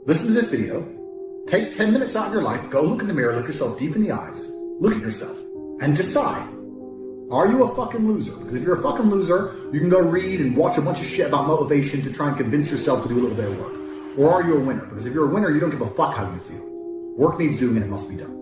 listen to this video, take 10 minutes out of your life, go look in the mirror, look yourself deep in the eyes, look at yourself, and decide, are you a fucking loser? Because if you're a fucking loser, you can go read and watch a bunch of shit about motivation to try and convince yourself to do a little bit of work. Or are you a winner? Because if you're a winner, you don't give a fuck how you feel. Work needs doing and it must be done.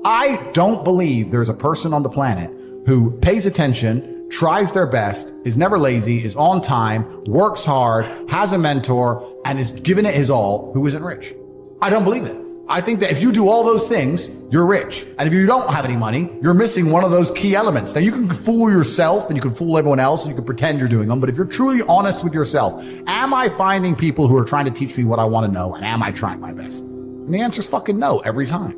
I don't believe there's a person on the planet who pays attention, tries their best, is never lazy, is on time, works hard, has a mentor, and is giving it his all, who isn't rich. I don't believe it. I think that if you do all those things, you're rich. And if you don't have any money, you're missing one of those key elements. Now, you can fool yourself and you can fool everyone else and you can pretend you're doing them. But if you're truly honest with yourself, am I finding people who are trying to teach me what I want to know? And am I trying my best? And the answer is fucking no every time.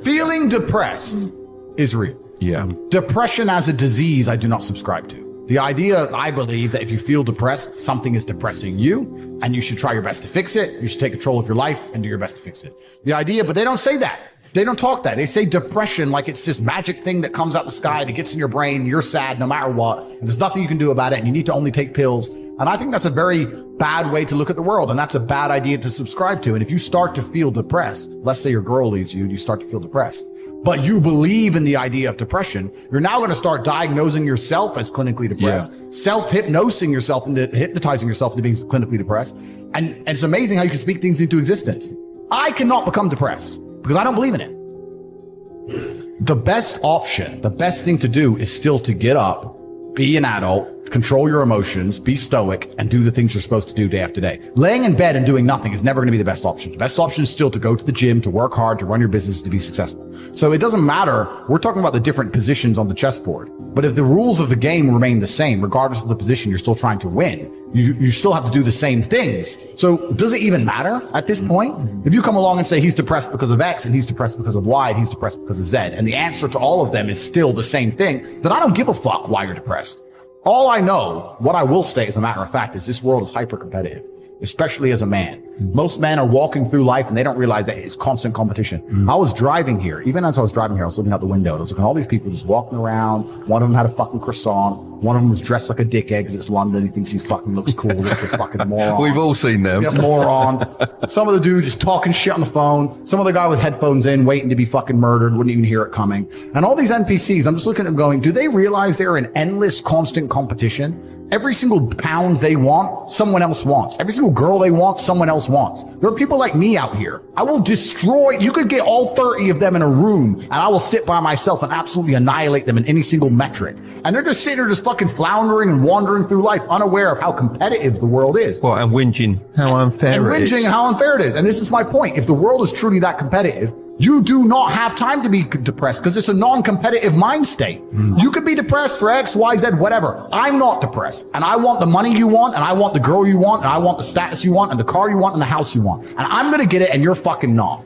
Feeling depressed is real. Yeah. Depression as a disease, I do not subscribe to. The idea, I believe, that if you feel depressed, something is depressing you, and you should try your best to fix it. You should take control of your life and do your best to fix it. The idea, but they don't say that. They don't talk that. They say depression like it's this magic thing that comes out the sky and it gets in your brain. You're sad no matter what. And there's nothing you can do about it. And you need to only take pills. And I think that's a very bad way to look at the world. And that's a bad idea to subscribe to. And if you start to feel depressed, let's say your girl leaves you and you start to feel depressed, but you believe in the idea of depression, you're now going to start diagnosing yourself as clinically depressed, self-hypnosing yourself into hypnotizing yourself into being clinically depressed. And it's amazing how you can speak things into existence. I cannot become depressed because I don't believe in it. The best option, the best thing to do is still to get up, be an adult, control your emotions, be stoic, and do the things you're supposed to do day after day. Laying in bed and doing nothing is never going to be the best option. The best option is still to go to the gym, to work hard, to run your business, to be successful. So it doesn't matter. We're talking about the different positions on the chessboard. But if the rules of the game remain the same, regardless of the position you're still trying to win, you still have to do the same things. So does it even matter at this point? If you come along and say he's depressed because of X and he's depressed because of Y and he's depressed because of Z, and the answer to all of them is still the same thing, then I don't give a fuck why you're depressed. All I know, what I will say as a matter of fact, is this world is hyper competitive, especially as a man. Most men are walking through life and they don't realize that it's constant competition. I was driving here. Even as I was driving here, I was looking out the window and I was looking at all these people just walking around. One of them had a fucking croissant. One of them was dressed like a dickhead because it's London. He thinks he fucking looks cool. This is a fucking moron. We've all seen them. Yeah, moron. Some of the dude just talking shit on the phone. Some other guy with headphones in, waiting to be fucking murdered, wouldn't even hear it coming. And all these NPCs, I'm just looking at them going, do they realize they're in endless, constant competition? Every single pound they want, someone else wants. Every single girl they want, someone else wants. There are people like me out here. I will destroy, you could get all 30 of them in a room and I will sit by myself and absolutely annihilate them in any single metric. And they're just sitting there just fucking floundering and wandering through life, unaware of how competitive the world is. Well, and whinging how unfair it is. And how unfair it is. And this is my point. If the world is truly that competitive, you do not have time to be depressed because it's a non-competitive mind state. You could be depressed for X, Y, Z, whatever. I'm not depressed. And I want the money you want, and I want the girl you want, and I want the status you want, and the car you want, and the house you want. And I'm going to get it, and you're fucking not.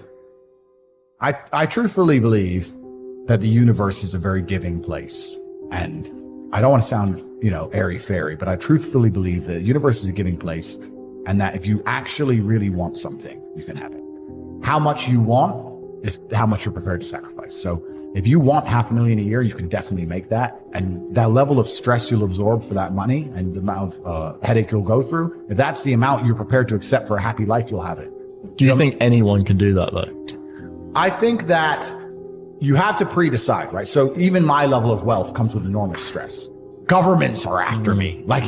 I truthfully believe that the universe is a very giving place. And I don't want to sound, airy-fairy, but I truthfully believe that the universe is a giving place, and that if you actually really want something, you can have it. How much you want is how much you're prepared to sacrifice. So if you want $500,000 a year, you can definitely make that. And that level of stress you'll absorb for that money and the amount of headache you'll go through, if that's the amount you're prepared to accept for a happy life, you'll have it. Do you think anyone can do that though? I think that you have to pre-decide, right? So even my level of wealth comes with enormous stress. Governments are after me. Like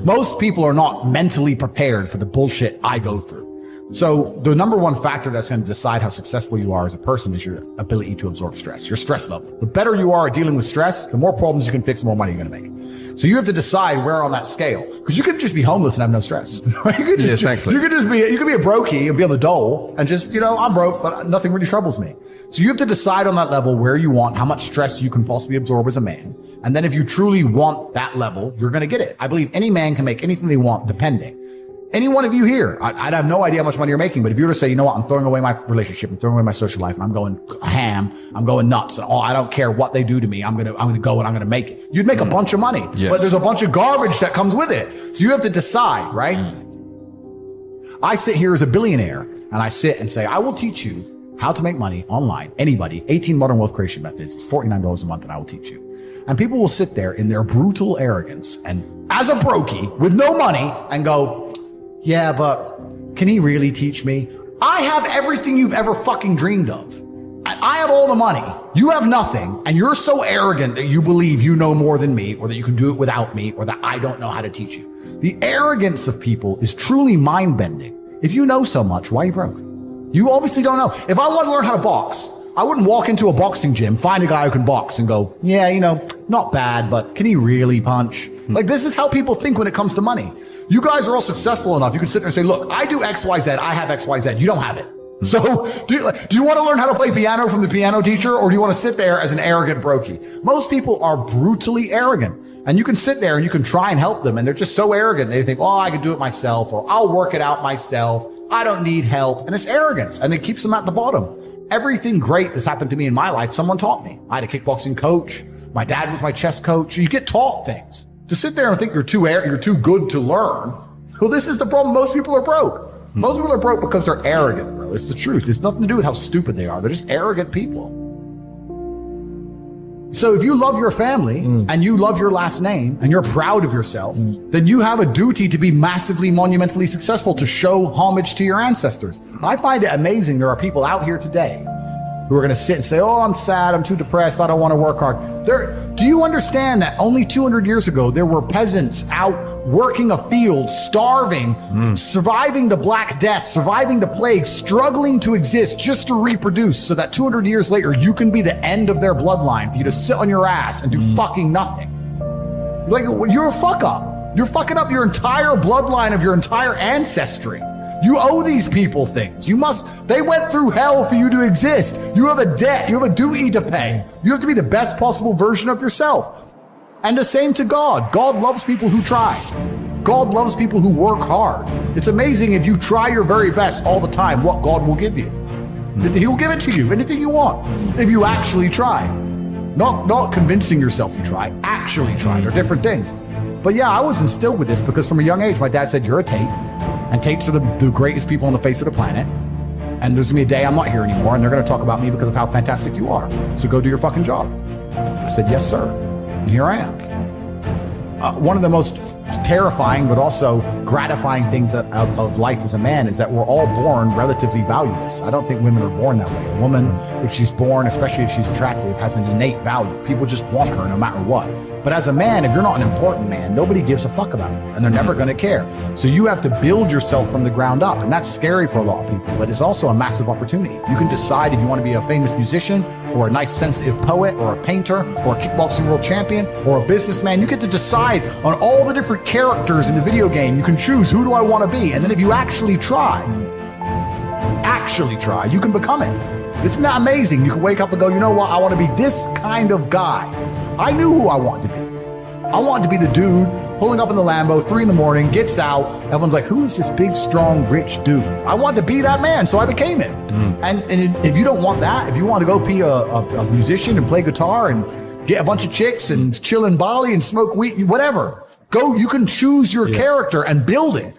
most people are not mentally prepared for the bullshit I go through. So the number one factor that's going to decide how successful you are as a person is your ability to absorb stress, your stress level. The better you are at dealing with stress, the more problems you can fix, the more money you're going to make. So you have to decide where on that scale, because you could just be homeless and have no stress. Right? You could be a brokey and be on the dole and just, I'm broke, but nothing really troubles me. So you have to decide on that level where you want, how much stress you can possibly absorb as a man. And then if you truly want that level, you're going to get it. I believe any man can make anything they want, depending. Any one of you here, I'd have no idea how much money you're making, but if you were to say, you know what, I'm throwing away my relationship, I'm throwing away my social life, and I'm going ham, I'm going nuts, and I don't care what they do to me, I'm gonna go and I'm gonna make it. You'd make a bunch of money, but there's a bunch of garbage that comes with it. So you have to decide, right? I sit here as a billionaire, and I sit and say, I will teach you how to make money online, anybody, 18 modern wealth creation methods, it's $49 a month, and I will teach you. And people will sit there in their brutal arrogance, and as a brokey, with no money, and go, Yeah, but can he really teach me? I have everything you've ever fucking dreamed of. I have all the money. You have nothing. And you're so arrogant that you believe you know more than me, or that you can do it without me, or that I don't know how to teach you. The arrogance of people is truly mind-bending. If you know so much, why are you broke? You obviously don't know. If I want to learn how to box, I wouldn't walk into a boxing gym, find a guy who can box and go, yeah, you know, not bad, but can he really punch? Like, this is how people think when it comes to money. You guys are all successful enough. You can sit there and say, look, I do X, Y, Z. I have X, Y, Z. You don't have it. So do you want to learn how to play piano from the piano teacher, or do you want to sit there as an arrogant brokey? Most people are brutally arrogant, and you can sit there and you can try and help them, and they're just so arrogant. They think, oh, I can do it myself, or I'll work it out myself. I don't need help. And it's arrogance, and it keeps them at the bottom. Everything great that's happened to me in my life, someone taught me. I had a kickboxing coach. My dad was my chess coach. You get taught things. To sit there and think you're too good to learn. Well, this is the problem. Most people are broke. Most people are broke because they're arrogant, bro. It's the truth. It's nothing to do with how stupid they are. They're just arrogant people. So if you love your family and you love your last name and you're proud of yourself, then you have a duty to be massively, monumentally successful, to show homage to your ancestors. I find it amazing there are people out here today who are going to sit and say, oh, I'm sad, I'm too depressed, I don't want to work hard. Do you understand that only 200 years ago, there were peasants out working a field, starving, surviving the Black Death, surviving the plague, struggling to exist just to reproduce, so that 200 years later, you can be the end of their bloodline, for you to sit on your ass and do fucking nothing. Like, you're a fuck up. You're fucking up your entire bloodline of your entire ancestry. You owe these people things. They went through hell for you to exist. You have a debt. You have a duty to pay. You have to be the best possible version of yourself. And the same to God. God loves people who try. God loves people who work hard. It's amazing if you try your very best all the time, what God will give you. He'll give it to you, anything you want, if you actually try. Not convincing yourself you try, actually try. They're different things. But yeah, I was instilled with this because from a young age, my dad said, you're a Tate. And Tates are the greatest people on the face of the planet. And there's gonna be a day I'm not here anymore, and they're gonna talk about me because of how fantastic you are. So go do your fucking job. I said, yes, sir. And here I am. One of the most terrifying but also gratifying things of life as a man is that we're all born relatively valueless. I don't think women are born that way. A woman, if she's born, especially if she's attractive, has an innate value. People just want her no matter what. But as a man, if you're not an important man, nobody gives a fuck about you, and they're never going to care. So you have to build yourself from the ground up, and that's scary for a lot of people, but it's also a massive opportunity. You can decide if you want to be a famous musician, or a nice sensitive poet, or a painter, or a kickboxing world champion, or a businessman. You get to decide on all the different characters in the video game. You can choose, who do I want to be? And then if you actually try, you can become it. Isn't that amazing? You can wake up and go, you know what? I want to be this kind of guy. I knew who I wanted to be. I wanted to be the dude pulling up in the Lambo, 3 a.m, gets out. Everyone's like, who is this big, strong, rich dude? I wanted to be that man, so I became it. And if you don't want that, if you want to go be a musician and play guitar and get a bunch of chicks and chill in Bali and smoke weed, whatever, go, you can choose your character and build it.